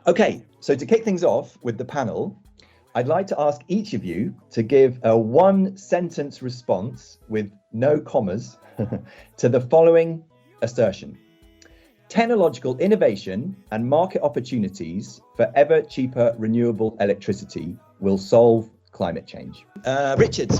Okay, so to kick things off with the panel, I'd like to ask each of you to give a one-sentence response with no commas to the following assertion. Technological innovation and market opportunities for ever cheaper renewable electricity will solve climate change. Richard.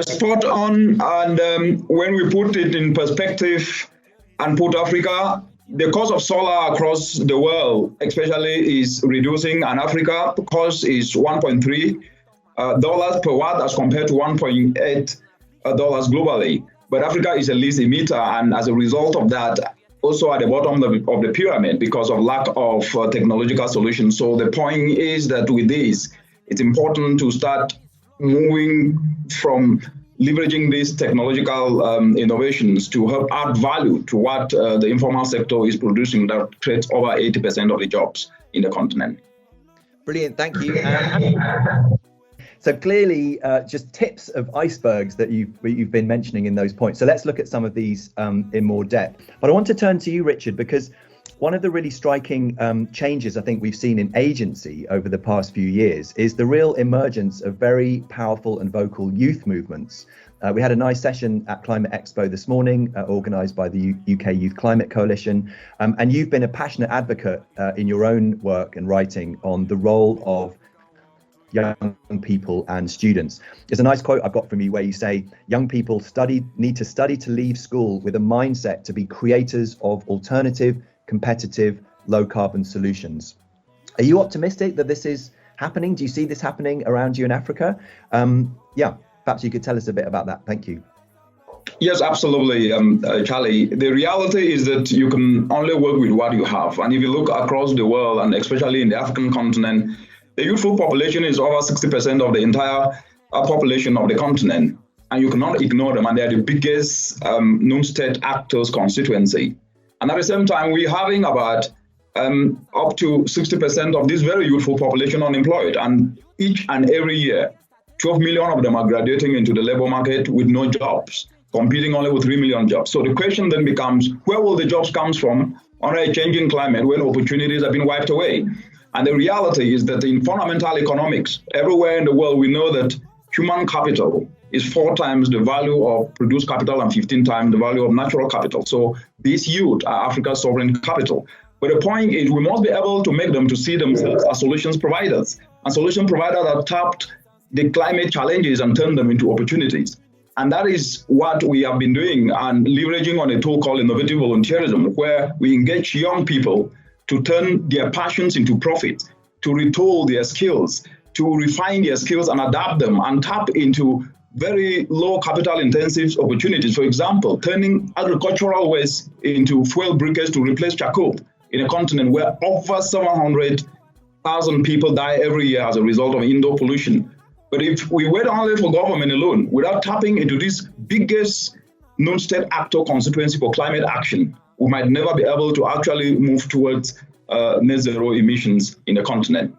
Spot on. And when we put it in perspective and put Africa, the cost of solar across the world, especially, is reducing, and Africa, the cost is $1.3 per watt as compared to $1.8 globally. But Africa is a least emitter, and as a result of that, also at the bottom of the pyramid because of lack of technological solutions. So the point is that with this, it's important to start moving from leveraging these technological innovations to help add value to what the informal sector is producing that creates over 80% of the jobs in the continent. Brilliant, thank you. So clearly, just tips of icebergs that you've been mentioning in those points. So let's look at some of these in more depth. But I want to turn to you, Richard, because one of the really striking changes I think we've seen in agency over the past few years is the real emergence of very powerful and vocal youth movements. We had a nice session at Climate Expo this morning, organised by the UK Youth Climate Coalition, and you've been a passionate advocate in your own work and writing on the role of young people and students. There's a nice quote I've got from you where you say, young people need to study to leave school with a mindset to be creators of alternative, competitive, low carbon solutions. Are you optimistic that this is happening? Do you see this happening around you in Africa? Perhaps you could tell us a bit about that. Thank you. Yes, absolutely, Charlie. The reality is that you can only work with what you have. And if you look across the world, and especially in the African continent, the youthful population is over 60% of the entire population of the continent. And you cannot ignore them. And they are the biggest non-state actors constituency. And at the same time, we're having about up to 60% of this very youthful population unemployed. And each and every year, 12 million of them are graduating into the labor market with no jobs, competing only with 3 million jobs. So the question then becomes, where will the jobs come from under a changing climate when opportunities have been wiped away? And the reality is that in fundamental economics, everywhere in the world, we know that human capital is 4 times the value of produced capital and 15 times the value of natural capital. So these youth are Africa's sovereign capital. But the point is we must be able to make them to see themselves as solutions providers. And solution providers that tapped the climate challenges and turn them into opportunities. And that is what we have been doing and leveraging on a tool called innovative volunteerism, where we engage young people to turn their passions into profit, to retool their skills, to refine their skills and adapt them and tap into very low capital intensive opportunities. For example, turning agricultural waste into fuel briquettes to replace charcoal in a continent where over 700,000 people die every year as a result of indoor pollution. But if we wait only for government alone, without tapping into this biggest non-state actor constituency for climate action, we might never be able to actually move towards net zero emissions in the continent.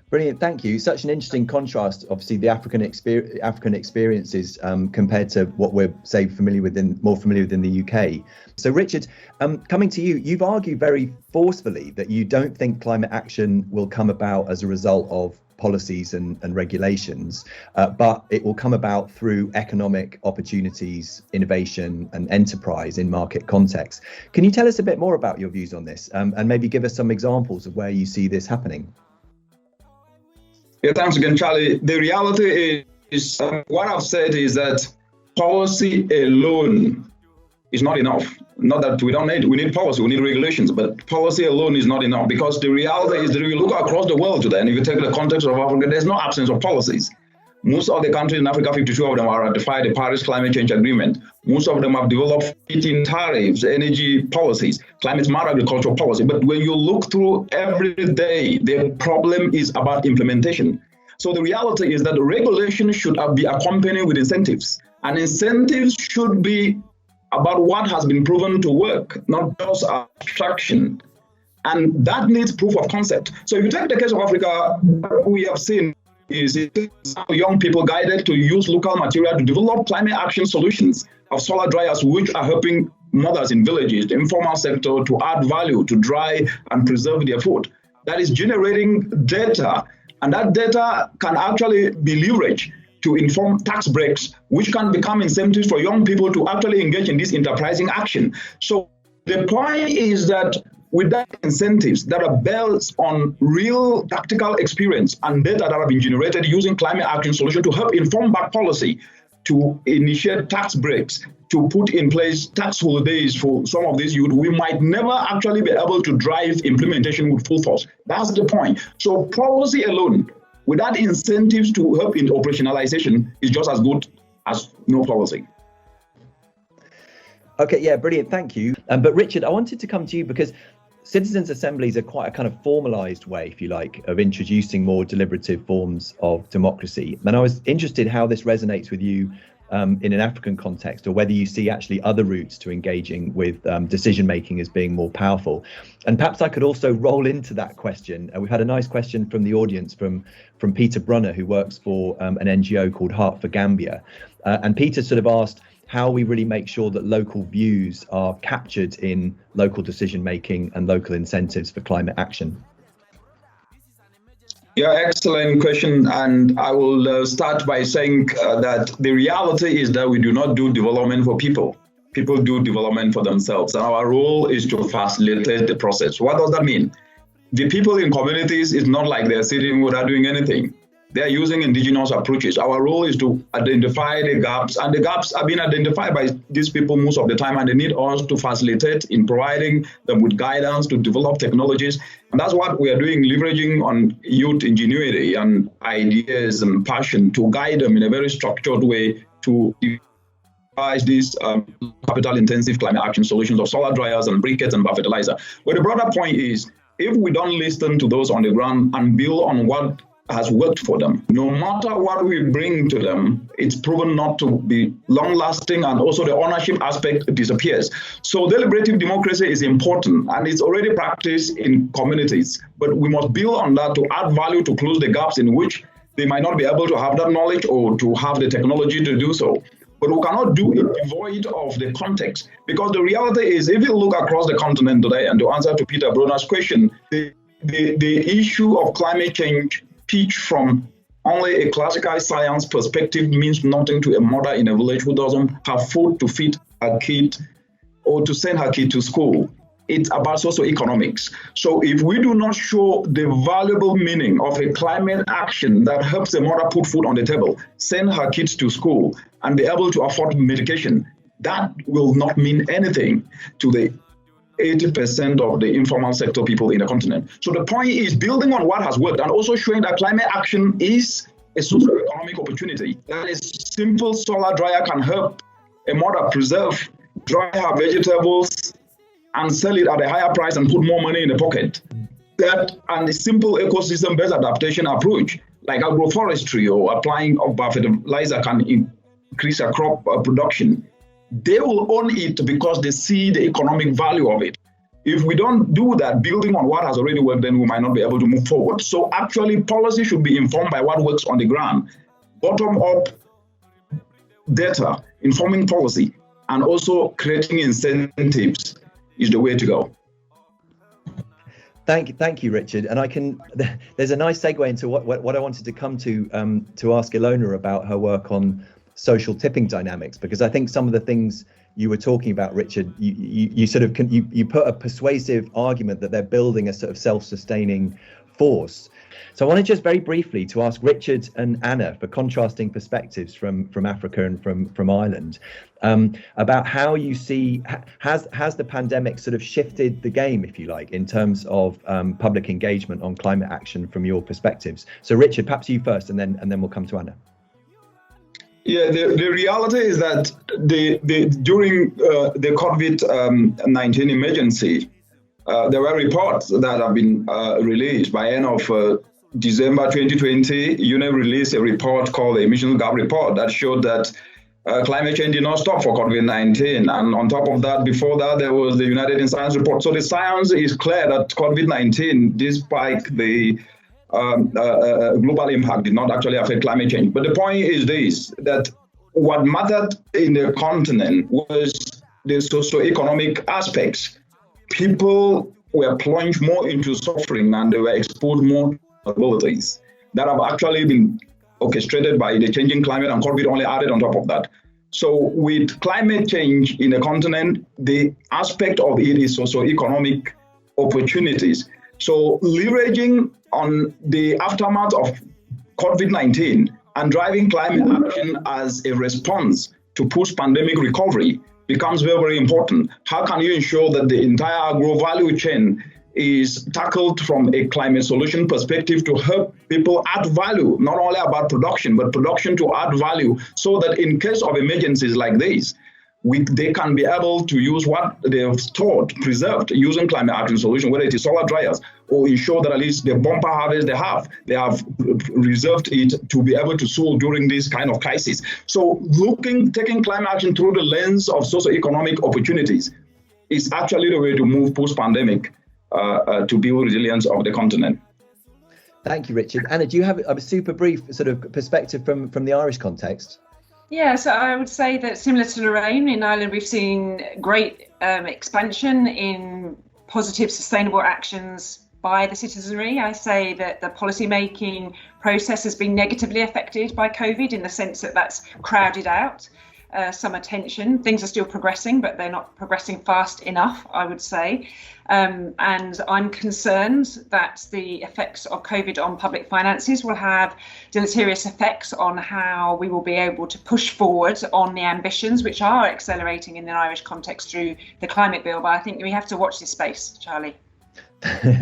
Brilliant, thank you. Such an interesting contrast, obviously, the African experiences compared to what we're, say, more familiar with in the UK. So, Richard, coming to you, you've argued very forcefully that you don't think climate action will come about as a result of policies and regulations, but it will come about through economic opportunities, innovation and enterprise in market context. Can you tell us a bit more about your views on this and maybe give us some examples of where you see this happening? Yeah, thanks again, Charlie. The reality is what I've said is that policy alone is not enough. Not that we need policy, we need regulations, but policy alone is not enough, because the reality is that if you look across the world today, and if you take the context of Africa, there's no absence of policies. Most of the countries in Africa, 52 of them are ratified the Paris Climate Change Agreement. Most of them have developed feed-in tariffs, energy policies, climate smart agricultural policy. But when you look through every day, the problem is about implementation. So the reality is that the regulation should be accompanied with incentives. And incentives should be about what has been proven to work, not just abstraction. And that needs proof of concept. So if you take the case of Africa, what we have seen is young people guided to use local material to develop climate action solutions of solar dryers, which are helping mothers in villages, the informal sector, to add value, to dry and preserve their food. That is generating data, and that data can actually be leveraged to inform tax breaks, which can become incentives for young people to actually engage in this enterprising action. So the point is that with that incentives that are built on real practical experience and data that have been generated using climate action solutions to help inform back policy, to initiate tax breaks, to put in place tax holidays for some of these youth, we might never actually be able to drive implementation with full force. That's the point. So policy alone, without incentives to help in operationalization, is just as good as no policy. Okay, yeah, brilliant, thank you. But Richard, I wanted to come to you because citizens' assemblies are quite a kind of formalized way, if you like, of introducing more deliberative forms of democracy. And I was interested how this resonates with you in an African context, or whether you see actually other routes to engaging with decision making as being more powerful. And perhaps I could also roll into that question. We've had a nice question from the audience from Peter Brunner, who works for an NGO called Heart for Gambia. And Peter sort of asked how we really make sure that local views are captured in local decision making and local incentives for climate action. Yeah, excellent question. And I will start by saying that the reality is that we do not do development for people. People do development for themselves. And our role is to facilitate the process. What does that mean? The people in communities is not like they're sitting without doing anything. They're using indigenous approaches. Our role is to identify the gaps, and the gaps are being identified by these people most of the time, and they need us to facilitate in providing them with guidance to develop technologies. And that's what we are doing, leveraging on youth ingenuity and ideas and passion to guide them in a very structured way to devise these capital-intensive climate action solutions of solar dryers and briquettes and fertilizer. But the broader point is, if we don't listen to those on the ground and build on what has worked for them, no matter what we bring to them, it's proven not to be long-lasting, and also the ownership aspect disappears. So deliberative democracy is important, and it's already practiced in communities, but we must build on that to add value, to close the gaps in which they might not be able to have that knowledge or to have the technology to do so. But we cannot do it devoid of the context, because the reality is, if you look across the continent today, and to answer to Peter Brunner's question, the issue of climate change pitch from only a classical science perspective means nothing to a mother in a village who doesn't have food to feed her kid or to send her kid to school. It's about socioeconomics. So if we do not show the valuable meaning of a climate action that helps a mother put food on the table, send her kids to school, and be able to afford medication, that will not mean anything to the 80% of the informal sector people in the continent. So the point is building on what has worked and also showing that climate action is a socio-economic opportunity. That is, simple solar dryer can help a mother preserve, dry her vegetables and sell it at a higher price and put more money in the pocket. That and a simple ecosystem-based adaptation approach like agroforestry or applying of fertilizer can increase a crop production. They will own it because they see the economic value of it. If we don't do that, building on what has already worked, then we might not be able to move forward. So actually, policy should be informed by what works on the ground. Bottom-up data, informing policy, and also creating incentives is the way to go. Thank you, Richard. And there's a nice segue into what I wanted to come to ask Ilona about her work on social tipping dynamics, because I think some of the things you were talking about, Richard, you sort of you put a persuasive argument that they're building a sort of self-sustaining force. So I wanted just very briefly to ask Richard and Anna for contrasting perspectives from Africa and from Ireland about how you see has the pandemic sort of shifted the game, if you like, in terms of public engagement on climate action from your perspectives. So Richard, perhaps you first, and then we'll come to Anna. Yeah, the reality is that during the COVID-19 emergency, there were reports that have been released by end of December 2020. UNEP released a report called the Emission Gap Report that showed that climate change did not stop for COVID-19. And on top of that, before that, there was the United in Science report. So the science is clear that COVID-19, despite the global impact, did not actually affect climate change. But the point is this, that what mattered in the continent was the socio-economic aspects, people were plunged more into suffering and they were exposed more to vulnerabilities that have actually been orchestrated by the changing climate, and COVID only added on top of that. So with climate change in the continent, the aspect of it is socio-economic opportunities. So leveraging on the aftermath of COVID-19 and driving climate action as a response to post-pandemic recovery becomes very, very important. How can you ensure that the entire agro value chain is tackled from a climate solution perspective to help people add value, not only about production, but production to add value, so that in case of emergencies like this, they can be able to use what they have stored, preserved, using climate action solution, whether it is solar dryers, or ensure that at least the bumper harvest they have reserved it to be able to sow during this kind of crisis. So taking climate action through the lens of socioeconomic opportunities is actually the way to move post-pandemic to build resilience of the continent. Thank you, Richard. Anna, do you have a super brief sort of perspective from the Irish context? Yeah, so I would say that similar to Lorraine, in Ireland, we've seen great expansion in positive, sustainable actions by the citizenry. I say that the policy-making process has been negatively affected by COVID in the sense that that's crowded out some attention. Things are still progressing, but they're not progressing fast enough, I would say. And I'm concerned that the effects of COVID on public finances will have deleterious effects on how we will be able to push forward on the ambitions which are accelerating in the Irish context through the climate bill. But I think we have to watch this space, Charlie.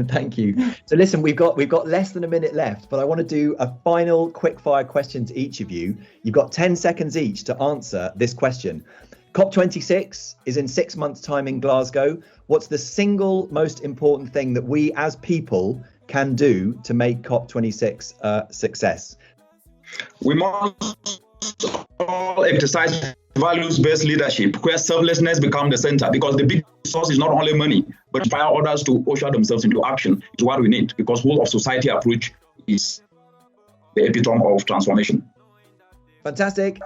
Thank you. So listen, we've got less than a minute left, but I want to do a final quick fire question to each of you. You've got 10 seconds each to answer this question. COP26 is in 6 months' time in Glasgow. What's the single most important thing that we as people can do to make COP26 a success? We must all exercise values-based leadership where selflessness becomes the center, because the big source is not only money, but inspire others to usher themselves into action is what we need, because whole of society approach is the epitome of transformation. Fantastic.